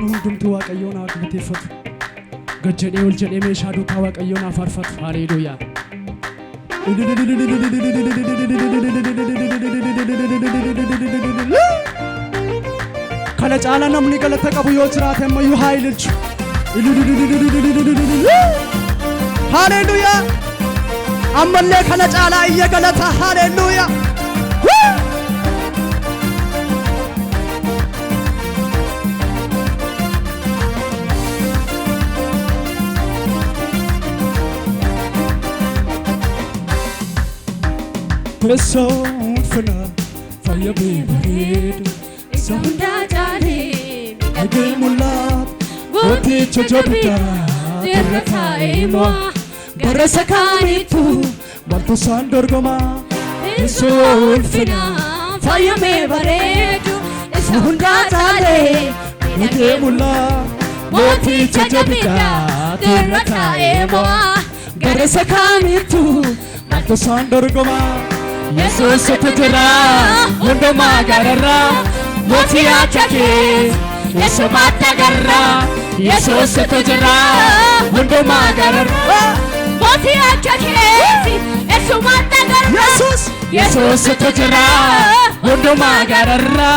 namni hundumtuu waaqayyoon haa galateeffatu. Gad jedhee ol jedhee meeshaa duukaa waaqayyoon haa faarfatu. Haleluuyaa. Kana caala namni galata qabu yoo jiraate ammayyuu haa ililchu. Haleluuyaa. Ammallee kana caalaa iyya galata. Haleluuyaa. Person fina fire baby Sahunda jale age mulat goti chojobita Dirrata emo barasa kamitu malto sandorgoma Person fina fire me baredu Sahunda jale age mulat goti chojobita Dirrata emo barasa kamitu malto sandorgoma Yesus tutira Mundo magarra Moti achake Yesu matagarra Yesus tutira Mundo magarra Moti achake Yesu matagarra Yesus tutira Mundo magarra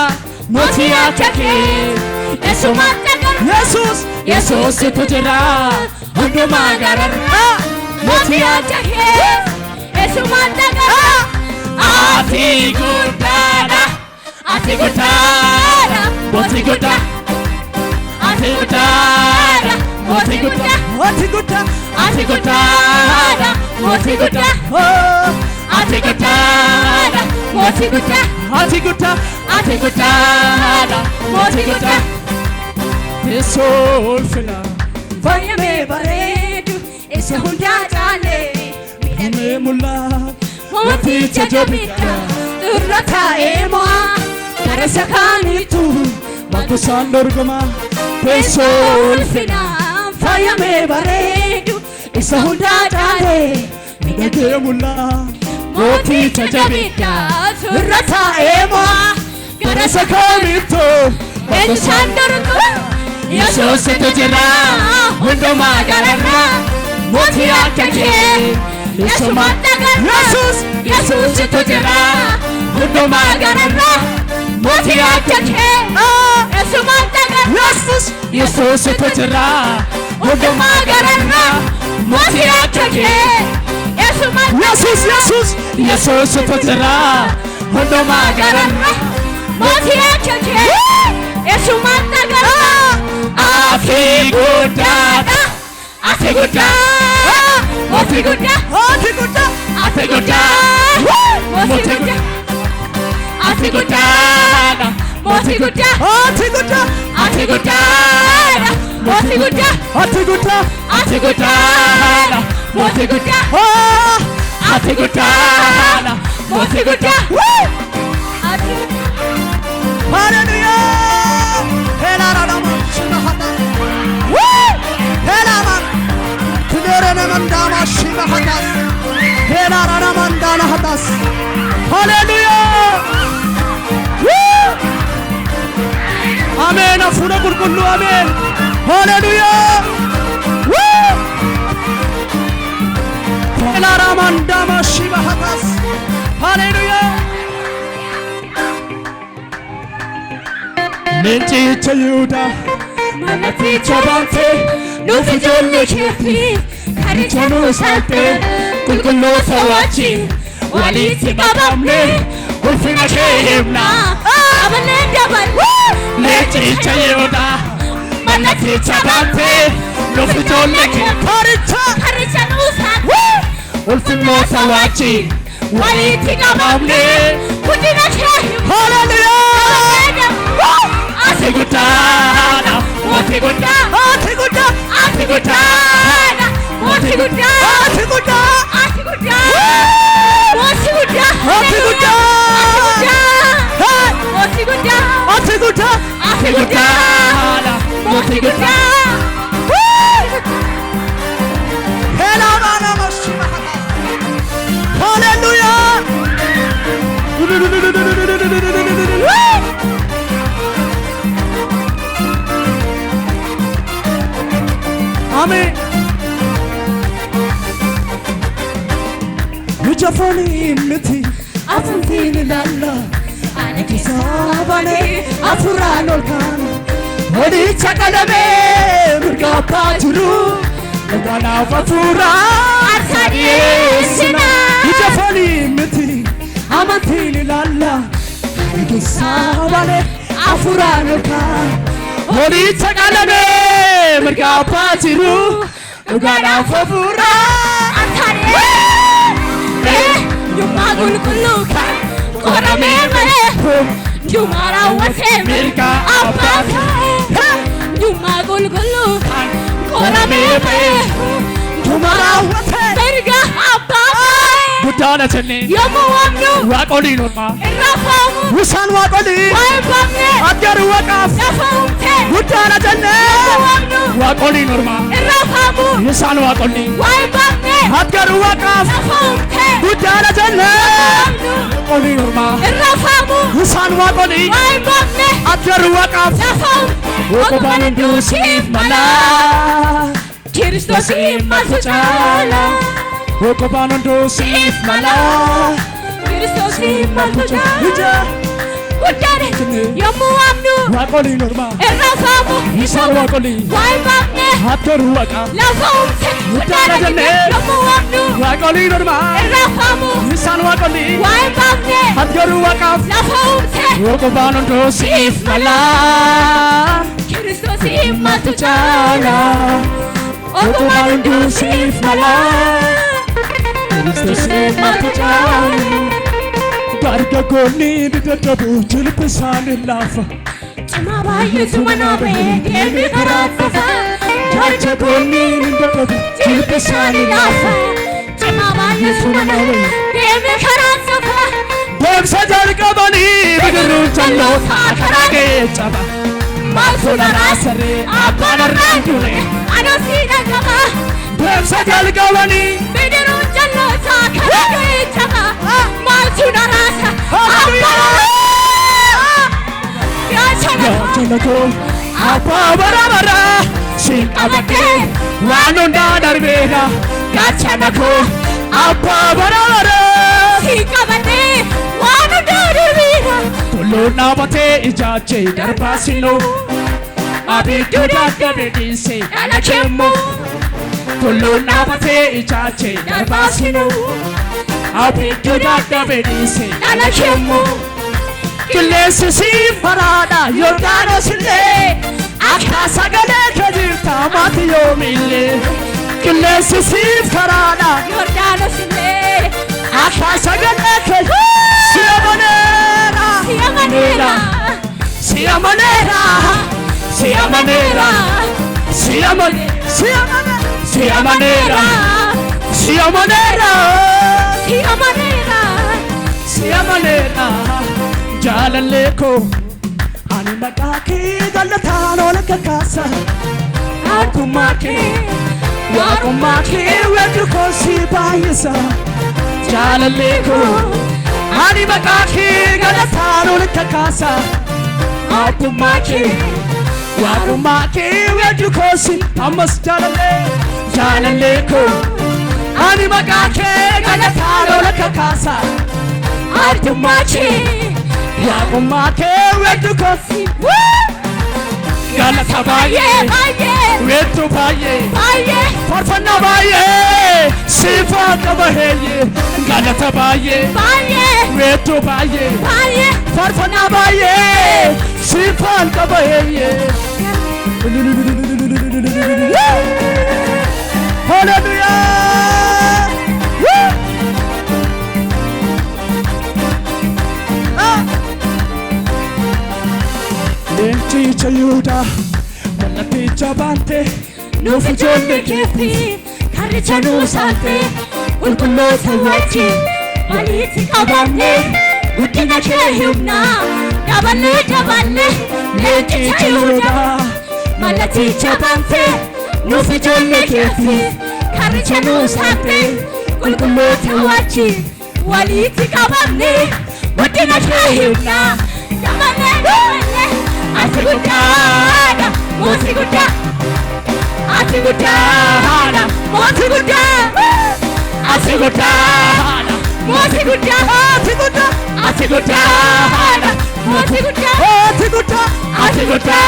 Moti achake Yesu matagarra Yesus tutira Mundo magarra Moti achake Yesu matagarra Ati gudana, ati gudana, moti gudana, ati gudana, moti gudana, ati gudana, ati gudana, moti gudana, ati gudana, moti gudana, ati gudana, ati gudana, moti gudana. Person fina Fire me baredu, isa hunda jale, me mulat moti chajobita, durrata emo. Barasa kamitu malto sandorgoma Person fina fire me baredu isa hunda jale age mulat moti chajabita durrata emo barasa kamitu malto sandorgo Yesus tutira mundo magarra moti akake Yesu matagarra Yesus tutira mundo magarra moti akake Yesu matagarra Yesus tutira mundo magarra moti akake Yesu matagarra Yesus tutira mundo magarra moti akake Yesu matagarra Ati gudana Ati gudana Moti gudana ati gudana Ati gudana Moti gudana Ati gudana Moti gudana ati gudana Ati gudana Moti gudana ati gudana Ati gudana Moti gudana Ati gudana Moti gudana Hallelujah. Hela rama shimahata. Hela man. Tudere ne mandama shimahatas. Hela rama mandana hatas. Hallelujah. Amen. Afuna kurkullu amen. Hallelujah. Hela rama mandama shimahatas. Hallelujah. Leencicha Yihuudaa Malaticha bante nuuf ijoollee keetii karicha nuu saalte qulqulloota wajjin walitti qabamne ulfina kee himna aballeen daballe Leencicha Yihuudaa malaticha bante nuuf ijoollee keetii karicha nuu saalte ulfinoota wajjin walitti qabamne guddina kee himna Hallelujah. Ati gudana, moti gudana, Ati gudana, ati gudana, moti gudana, ati gudana, ati gudana, moti gudana, ati gudana, moti gudana, ati gudana, ati gudana, moti gudana. Hela mana mashimahata. Hallelujah. Amen. Ujafoni miti afuntin lalla ane kisabane afuran olkan odi chakalame murga paturu gana fafura arsadiyesina Ujafoni miti amantin lalla ane kisabane afuran olkan odi chakalame murga paturu gana fafura Yuma gulgulu kan korame mare Yumara wase mirka abba Yuma gulgulu kan korame mare Yumara wase mirka abba Budana chenne Yamu amnu Waqoli norma Rafamu Usan waqoli Waibamne Adgaru waqaf Rafaumte Budana chenne Yamu amnu Waqoli norma Rafamu Usan waqoli Waibamne Adgaru waqaf Rafaumte Budana chenne Waqoli norma Rafamu Usan waqoli Waibamne Adgaru waqaf Rafaumte Waqobanu dusif mala Kiristosi malfuchala Waqobanu dusif mala Kiristosi malfuchala Budane yamu amnu Waqoli norma Rafamu Usan waqoli Waibamne Adgaru waqaf Rafaumte Budana chenne yamu amnu Waqoli norma Rafamu Usan waqoli Waibamne Adgaru waqaf Rafaumte Waqobanu dusif mala Kiristosi malfuchala Waqobanu dusif mala Kiristosi malfuchala Darga goni bidadabu jilbisan lafa Cima baay'ee sumanabe deemi karafafa Darga goni bidadabu jilbisan lafa Cima baay'ee sumanabe deemi karafafa Deemsa jalqabani bidiru jalloota karage caba Maalsuna raasare abbaan irraan dure Anosi dhaqaba Deemsa jalqabani bidiru jalloota karage caba Maalsuna raasa abbaan Yaachanako abbaa barabara Siin qabate waan hundaa darbeera Yaachanako abbaa barabara Siin qabate waan hundaa darbeera Tulluun dhaabatee ijaajjee darbaasinu Abiddu dadhabe dhiisee dhala kemmu Tulluun dhaabatee ijaajjee darbaasinu Abiddu dadhabe dhiisee dhala kemmu Qilleensi siif baraadha Yordaanos illee akka sagalee kee jirta maati yoomillee Qilleensi siif baraadha Yordaanos illee akka sagalee kee si'a maneera si'a maneera si'a maneera si'a maneera si'a maneera si'a maneera si'a maneera si'a maneera si'a maneera Jalalee koo ani maqaa kee galataan ol kakaasa Waaqummaa kee weeddu koo si baay'isa Jalalee koo ani maqaa kee galataan ol kakaasa Waaqummaa kee weeddu koo si ammas jalalee koo ani maqaa kee galataan ol kakaasa Waaqummaa kee Waaqummaa kee weeddu koo si galata baay'ee weeddu baay'ee faarfannaa baay'ee siifaa qaba heeyyee galata baay'ee weeddu baay'ee faarfannaa baay'ee siifaa qaba heeyyee Hallelujah Leencicha Yihuudaa mallatticha baante nuuf ijoollee keetti karricha nuu saalte qulqulloota wajjin walitti qabamne guddina kee himna daballee leencicha Yihuudaa mallatticha baante nuuf ijoollee keetti karricha nuu saalte qulqulloota wajjin walitti qabamne guddina kee himna daballee Ati guddaadha, mootii guddaa. Ati guddaa. ati guddaadha Mootii guddaa ati guddaa ati guddaadha mootii guddaa ati guddaa ati guddaa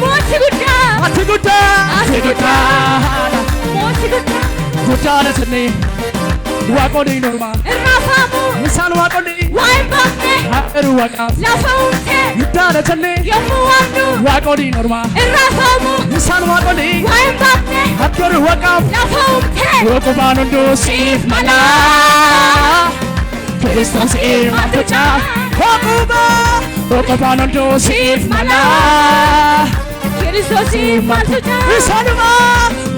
mootii guddaa ati guddaa ati guddaadha mootii guddaa guddaadha sirnee waaqonni norma irraafamu isaan waaqonni waa hin baafne haadheeru waaqaaf lafa uumte guddaadha sirnee yommuu waamnu waaqonni norma irraafamu isaan waaqonni waa hin baafne haadheeru waaqaaf lafa uumte Waqubaan hunduu siif malaa Kiristoos ilmaatu caala Waqubaan hunduu siif malaa Kiristoos ilmaatu caala Isaanuma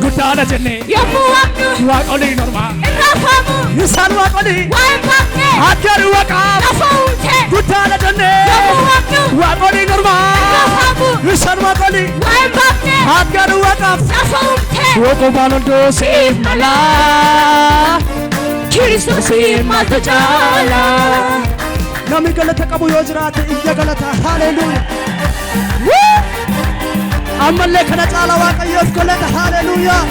guddaadha jennee yommuu waamnu waaqonni normaa irraafamu isaan waaqonni waa hin baafne haadheeru waaqaaf lafa uumte guddaadha jennee yommuu waamnu waaqonni normaa irraafamu isaan waaqonni waa hin baafne haadheeru waaqaaf lafa uumte Waqubaan hunduu siif malaa Kiristoos ilmaatu caala Namni galata qabu yoo jiraate iyya galata haleluuyaa ammallee kana caala waaqayyoof galata haleluuyaa